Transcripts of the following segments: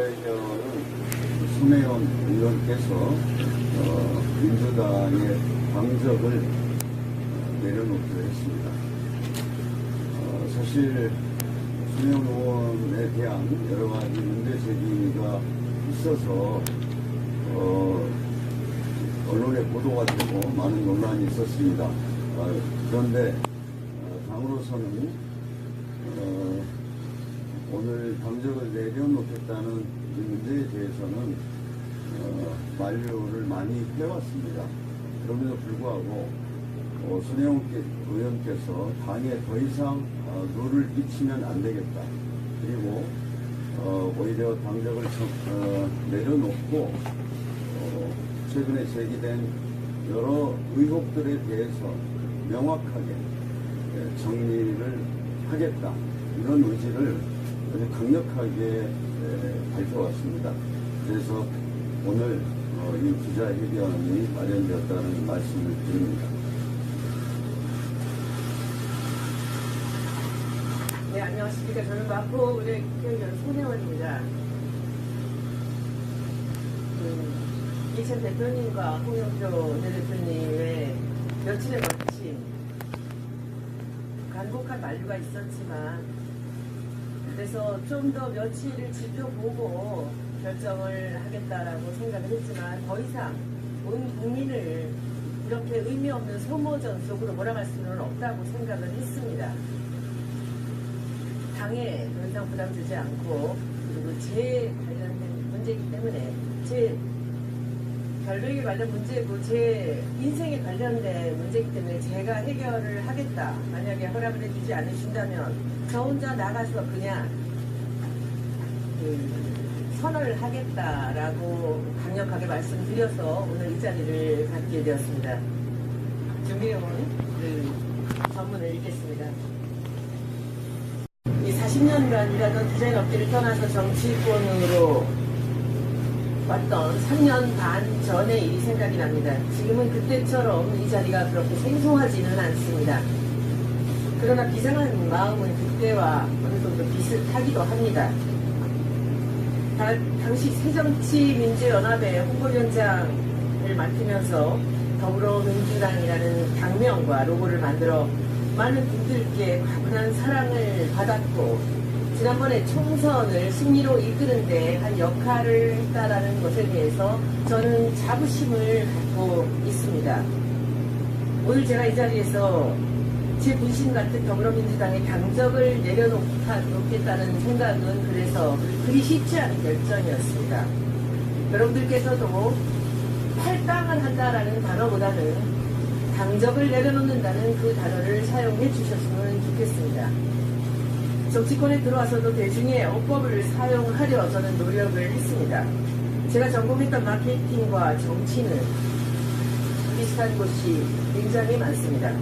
기자회견은 손혜원 의원께서 민주당의 당적을 내려놓기로 했습니다. 사실 손혜원 의원에 대한 여러 가지 문제 제기가 있어서 언론에 보도가 되고 많은 논란이 있었습니다. 그런데 당으로서는 오늘 당적을 내려놓겠다는 이 문제에 대해서는 만류를 많이 해왔습니다. 그럼에도 불구하고 손혜원 의원께서 당에 더 이상 누를 끼치면 안 되겠다. 그리고 오히려 당적을 내려놓고 최근에 제기된 여러 의혹들에 대해서 명확하게 정리를 하겠다. 이런 의지를 아주 강력하게 밝혀왔습니다. 그래서 오늘 이 기자회견이 마련되었다는 말씀을 드립니다. 네, 안녕하십니까. 저는 마포의뢰 국회의원 손혜원입니다. 이천 대표님과 홍영표 대표님의 며칠에 걸친 간곡한 만류가 있었지만, 그래서 좀 더 며칠을 지켜보고 결정을 하겠다라고 생각을 했지만, 더 이상 온 국민을 이렇게 의미 없는 소모전 속으로 몰아갈 수는 없다고 생각을 했습니다. 당에 더 이상 부담 주지 않고, 그리고 제 관련된 문제이기 때문에, 제 결백에 관련 문제고 제 인생에 관련된 문제이기 때문에 제가 해결을 하겠다. 만약에 허락을 해주지 않으신다면 저 혼자 나가서 그냥 선언을 하겠다라고 강력하게 말씀드려서 오늘 이 자리를 갖게 되었습니다. 준비해온 전문을 읽겠습니다. 이 40년간 일하던 디자인 업계를 떠나서 정치권으로 왔던 3년 반 전의 일이 생각이 납니다. 지금은 그때처럼 이 자리가 그렇게 생소하지는 않습니다. 그러나 비상한 마음은 그때와 어느 정도 비슷하기도 합니다. 당시 새정치민주연합의 홍보위원장을 맡으면서 더불어민주당이라는 당명과 로고를 만들어 많은 분들께 과분한 사랑을 받았고, 지난번에 총선을 승리로 이끄는 데 한 역할을 했다라는 것에 대해서 저는 자부심을 갖고 있습니다. 오늘 제가 이 자리에서 제 분신 같은 더불어민주당의 당적을 내려놓겠다는 생각은 그래서 그리 쉽지 않은 결정이었습니다. 여러분들께서도 탈당을 한다라는 단어보다는 당적을 내려놓는다는 그 단어를 사용해 주셨으면 좋겠습니다. 정치권에 들어와서도 대중의 어법을 사용하려 저는 노력을 했습니다. 제가 전공했던 마케팅과 정치는 비슷한 곳이 굉장히 많습니다.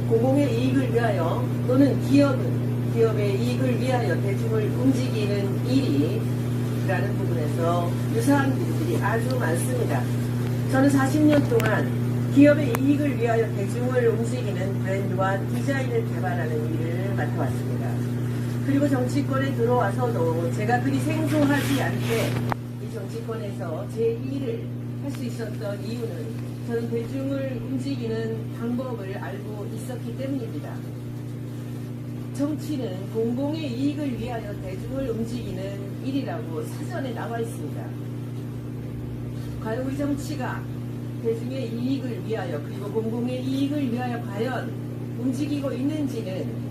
공공의 이익을 위하여 또는 기업의 이익을 위하여 대중을 움직이는 일이라는 부분에서 유사한 부분들이 아주 많습니다. 저는 40년 동안 기업의 이익을 위하여 대중을 움직이는 브랜드와 디자인을 개발하는 일을 맡아왔습니다. 그리고 정치권에 들어와서도 제가 그리 생소하지 않게 이 정치권에서 제 일을 할 수 있었던 이유는 저는 대중을 움직이는 방법을 알고 있었기 때문입니다. 정치는 공공의 이익을 위하여 대중을 움직이는 일이라고 사전에 나와 있습니다. 과연 우리 정치가 대중의 이익을 위하여 그리고 공공의 이익을 위하여 과연 움직이고 있는지는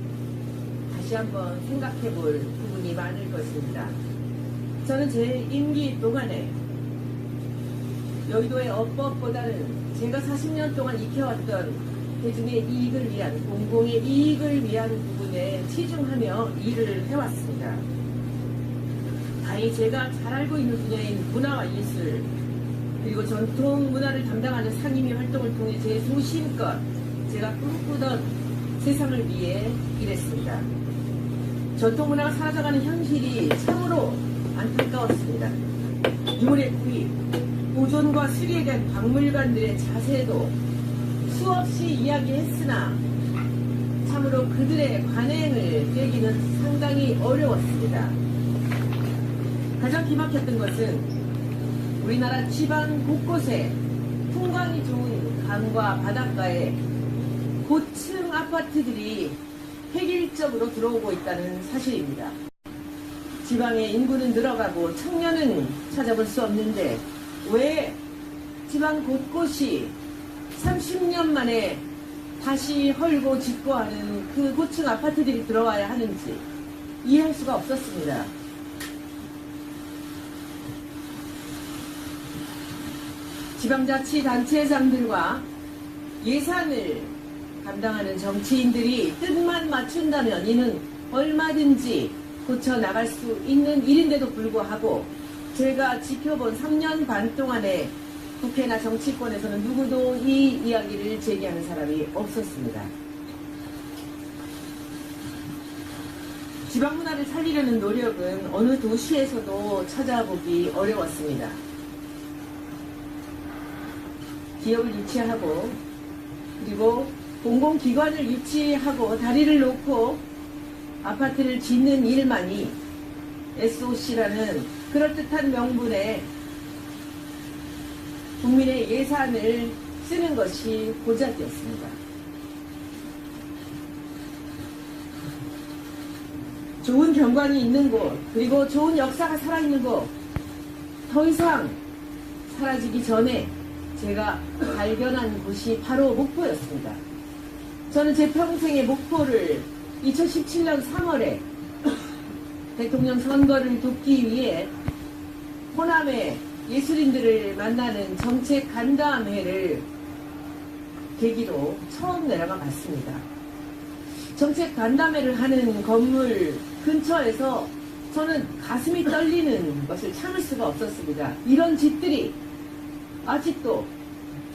다시 한번 생각해 볼 부분이 많을 것입니다. 저는 제 임기 동안에 여의도의 어법보다는 제가 40년 동안 익혀왔던 대중의 이익을 위한, 공공의 이익을 위한 부분에 치중하며 일을 해왔습니다. 다행히 제가 잘 알고 있는 분야인 문화와 예술, 그리고 전통 문화를 담당하는 상임위 활동을 통해 제 소신껏 제가 꿈꾸던 세상을 위해 일했습니다. 전통문화가 사라져가는 현실이 참으로 안타까웠습니다. 유물의 구입, 보존과 수리에 대한 박물관들의 자세도 수없이 이야기했으나 참으로 그들의 관행을 깨기는 상당히 어려웠습니다. 가장 기막혔던 것은 우리나라 지방 곳곳에 풍광이 좋은 강과 바닷가에 고층 아파트들이 획일적으로 들어오고 있다는 사실입니다. 지방의 인구는 늘어가고 청년은 찾아볼 수 없는데 왜 지방 곳곳이 30년 만에 다시 헐고 짓고 하는 그 고층 아파트들이 들어와야 하는지 이해할 수가 없었습니다. 지방자치단체장들과 예산을 담당하는 정치인들이 뜻만 맞춘다면 이는 얼마든지 고쳐나갈 수 있는 일인데도 불구하고 제가 지켜본 3년 반 동안에 국회나 정치권에서는 누구도 이 이야기를 제기하는 사람이 없었습니다. 지방문화를 살리려는 노력은 어느 도시에서도 찾아보기 어려웠습니다. 기업을 유치하고 그리고 공공기관을 유치하고 다리를 놓고 아파트를 짓는 일만이 SOC라는 그럴듯한 명분에 국민의 예산을 쓰는 것이 고작이었습니다. 좋은 경관이 있는 곳, 그리고 좋은 역사가 살아있는 곳, 더 이상 사라지기 전에 제가 발견한 곳이 바로 목포였습니다. 저는 제 평생의 목포를 2017년 3월에 대통령 선거를 돕기 위해 호남의 예술인들을 만나는 정책 간담회를 계기로 처음 내려가 봤습니다. 정책 간담회를 하는 건물 근처에서 저는 가슴이 떨리는 것을 참을 수가 없었습니다. 이런 집들이 아직도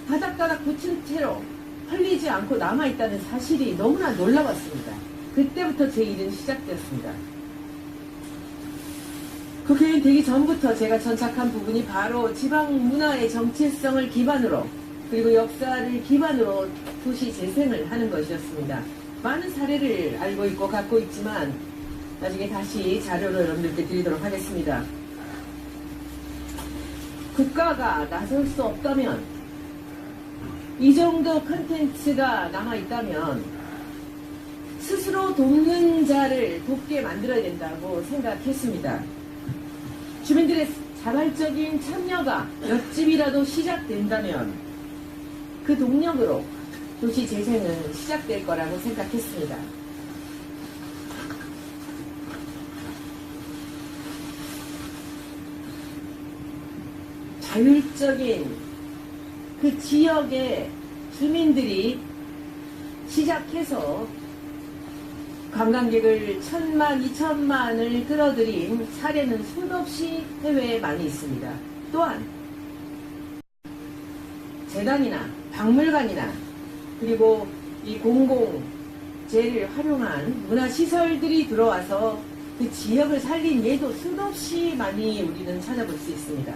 다닥다닥 붙은 채로 헐리지 않고 남아있다는 사실이 너무나 놀라웠습니다. 그때부터 제 일은 시작되었습니다. 국회의원 되기 전부터 제가 전착한 부분이 바로 지방 문화의 정체성을 기반으로 그리고 역사를 기반으로 도시 재생을 하는 것이었습니다. 많은 사례를 알고 있고 갖고 있지만 나중에 다시 자료를 여러분들께 드리도록 하겠습니다. 국가가 나설 수 없다면 이 정도 컨텐츠가 남아있다면 스스로 돕는 자를 돕게 만들어야 된다고 생각했습니다. 주민들의 자발적인 참여가 몇 집이라도 시작된다면 그 동력으로 도시 재생은 시작될 거라고 생각했습니다. 자율적인 그 지역의 주민들이 시작해서 관광객을 1000만, 2000만을 끌어들인 사례는 수없이 해외에 많이 있습니다. 또한 재단이나 박물관이나 그리고 이 공공재를 활용한 문화시설들이 들어와서 그 지역을 살린 예도 수없이 많이 우리는 찾아볼 수 있습니다.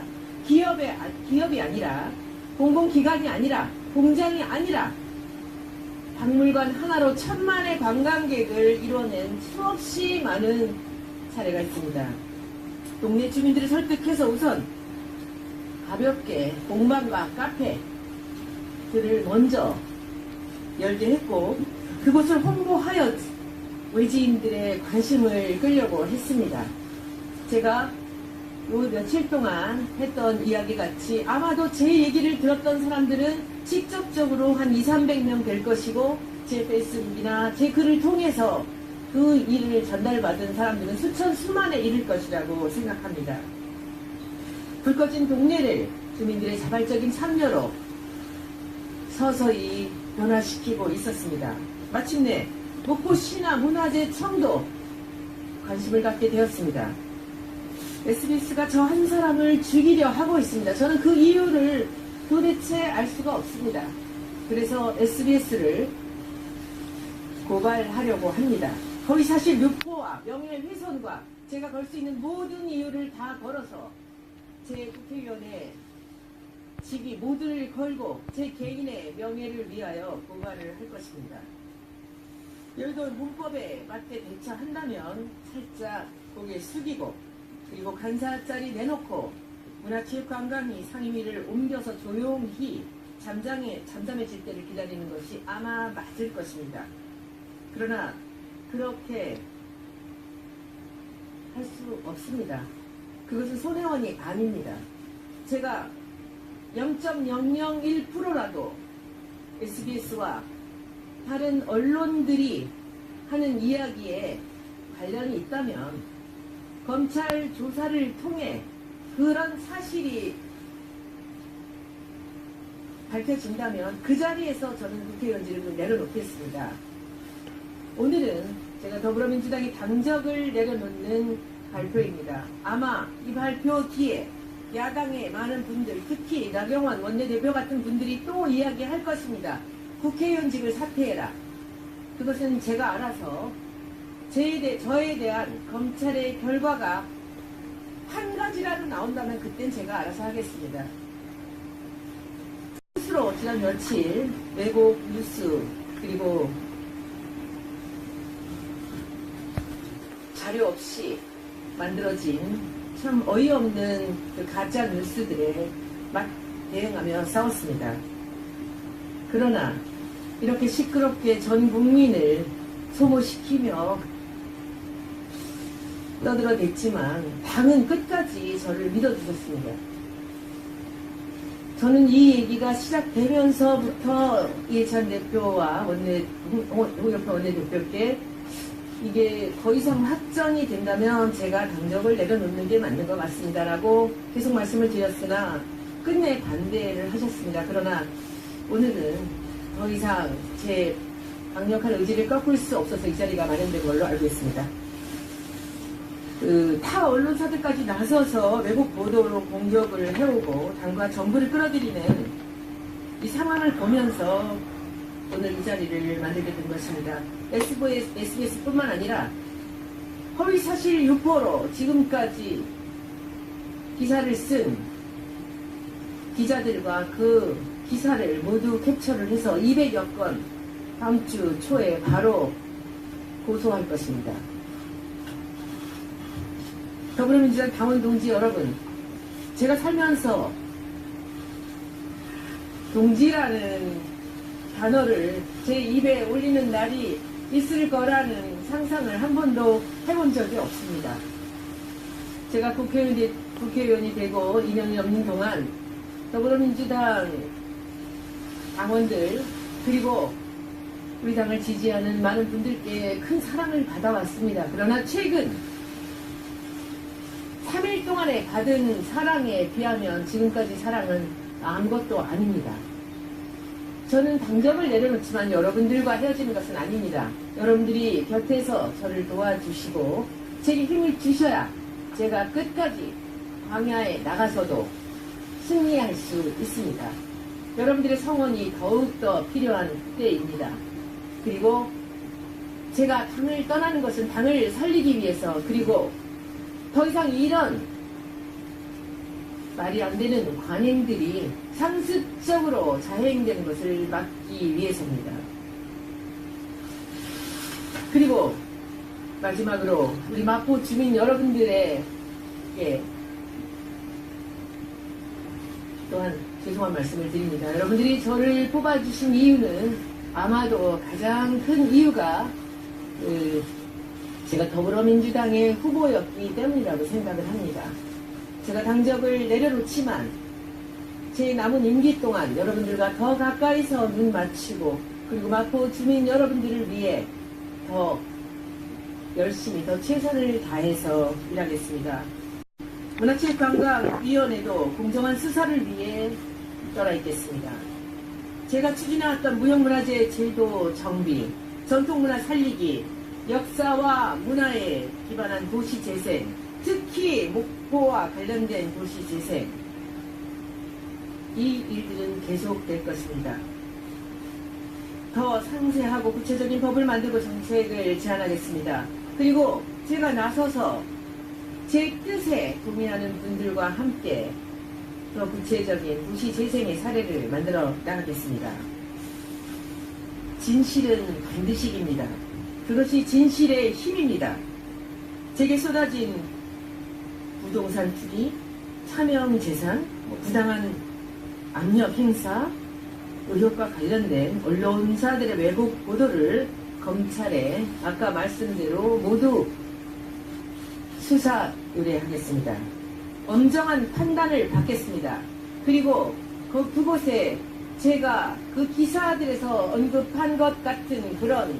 기업이 아니라 공공기관이 아니라 공장이 아니라 박물관 하나로 1000만의 관광객을 이뤄낸 수없이 많은 사례가 있습니다. 동네 주민들을 설득해서 우선 가볍게 공방과 카페들을 먼저 열게 했고 그곳을 홍보하여 외지인들의 관심을 끌려고 했습니다. 제가 요 며칠 동안 했던 이야기 같이 아마도 제 얘기를 들었던 사람들은 직접적으로 한 200~300명 될 것이고 제 페이스북이나 제 글을 통해서 그 일을 전달받은 사람들은 수천수만에 이를 것이라고 생각합니다. 불 꺼진 동네를 주민들의 자발적인 참여로 서서히 변화시키고 있었습니다. 마침내 목포시나 문화재청도 관심을 갖게 되었습니다. SBS가 저 한 사람을 죽이려 하고 있습니다. 저는 그 이유를 도대체 알 수가 없습니다. 그래서 SBS를 고발하려고 합니다. 거의 사실 유포와 명예훼손과 제가 걸 수 있는 모든 이유를 다 걸어서 제 국회의원의 직위 모두를 걸고 제 개인의 명예를 위하여 고발을 할 것입니다. 여의도 문법에 맞게 대처한다면 살짝 고개 숙이고 그리고 간사 자리 내놓고 문화체육관광이 상임위를 옮겨서 조용히 잠잠해질 때를 기다리는 것이 아마 맞을 것입니다. 그러나 그렇게 할 수 없습니다. 그것은 손해원이 아닙니다. 제가 0.001%라도 SBS와 다른 언론들이 하는 이야기에 관련이 있다면 검찰 조사를 통해 그런 사실이 밝혀진다면 그 자리에서 저는 국회의원직을 내려놓겠습니다. 오늘은 제가 더불어민주당이 당적을 내려놓는 발표입니다. 아마 이 발표 뒤에 야당의 많은 분들, 특히 나경원 원내대표 같은 분들이 또 이야기할 것입니다. 국회의원직을 사퇴해라. 그것은 제가 알아서 저에 대한 검찰의 결과가 한 가지라도 나온다면 그땐 제가 알아서 하겠습니다. 스스로 지난 며칠 외국 뉴스 그리고 자료 없이 만들어진 참 어이없는 그 가짜 뉴스들에 막 대응하며 싸웠습니다. 그러나 이렇게 시끄럽게 전 국민을 소모시키며 떠들어댔지만 당은 끝까지 저를 믿어주셨습니다. 저는 이 얘기가 시작되면서부터 이해찬 대표와 홍영표 원내대표께 이게 더 이상 확정이 된다면 제가 당적을 내려놓는 게 맞는 것 같습니다라고 계속 말씀을 드렸으나 끝내 반대를 하셨습니다. 그러나 오늘은 더 이상 제 강력한 의지를 꺾을 수 없어서 이 자리가 마련된 걸로 알고 있습니다. 타 언론사들까지 나서서 외국 보도로 공격을 해오고 당과 정부를 끌어들이는 이 상황을 보면서 오늘 이 자리를 만들게 된 것입니다. SBS뿐만 아니라 허위사실 유포로 지금까지 기사를 쓴 기자들과 그 기사를 모두 캡처를 해서 200여 건 다음 주 초에 바로 고소할 것입니다. 더불어민주당 당원 동지 여러분, 제가 살면서 동지라는 단어를 제 입에 올리는 날이 있을 거라는 상상을 한 번도 해본 적이 없습니다. 제가 국회의원이 되고 2년이 넘는 동안 더불어민주당 당원들 그리고 우리 당을 지지하는 많은 분들께 큰 사랑을 받아왔습니다. 그러나 최근 3일 동안에 받은 사랑에 비하면 지금까지 사랑은 아무것도 아닙니다. 저는 당적을 내려놓지만 여러분들과 헤어지는 것은 아닙니다. 여러분들이 곁에서 저를 도와주시고 제게 힘을 주셔야 제가 끝까지 광야에 나가서도 승리할 수 있습니다. 여러분들의 성원이 더욱더 필요한 때입니다. 그리고 제가 당을 떠나는 것은 당을 살리기 위해서, 그리고 더 이상 이런 말이 안 되는 관행들이 상습적으로 자행되는 것을 막기 위해서입니다. 그리고 마지막으로 우리 마포 주민 여러분들에게 또한 죄송한 말씀을 드립니다. 여러분들이 저를 뽑아주신 이유는 아마도 가장 큰 이유가 제가 더불어민주당의 후보였기 때문이라고 생각을 합니다. 제가 당적을 내려놓지만 제 남은 임기 동안 여러분들과 더 가까이서 눈 맞추고 그리고 마포 주민 여러분들을 위해 더 열심히 더 최선을 다해서 일하겠습니다. 문화체육관광위원회도 공정한 수사를 위해 떠나 있겠습니다. 제가 추진해왔던 무형문화재 제도 정비, 전통문화 살리기, 역사와 문화에 기반한 도시재생, 특히 목포와 관련된 도시재생, 이 일들은 계속될 것입니다. 더 상세하고 구체적인 법을 만들고 정책을 제안하겠습니다. 그리고 제가 나서서 제 뜻에 동의하는 분들과 함께 더 구체적인 도시재생의 사례를 만들어 나가겠습니다. 진실은 반드시 이깁니다. 그것이 진실의 힘입니다. 제게 쏟아진 부동산 투기, 차명 재산, 부당한 압력 행사, 의혹과 관련된 언론사들의 왜곡 보도를 검찰에 아까 말씀대로 모두 수사 의뢰하겠습니다. 엄정한 판단을 받겠습니다. 그리고 그곳에 제가 그 기사들에서 언급한 것 같은 그런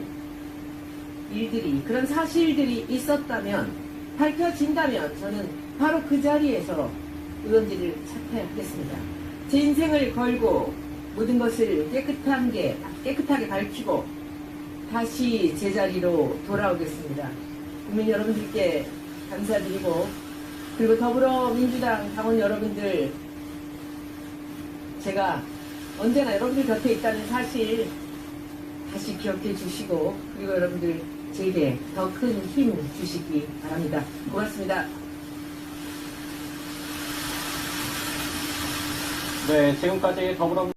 일들이, 그런 사실들이 있었다면, 밝혀진다면 저는 바로 그 자리에서 의원직을 사퇴하겠습니다. 제 인생을 걸고 모든 것을 깨끗하게 밝히고 다시 제자리로 돌아오겠습니다. 국민 여러분들께 감사드리고, 그리고 더불어민주당 당원 여러분들, 제가 언제나 여러분들 곁에 있다는 사실 다시 기억해 주시고, 그리고 여러분들 제게 더 큰 힘 주시기 바랍니다. 고맙습니다. 네, 지금까지 더불어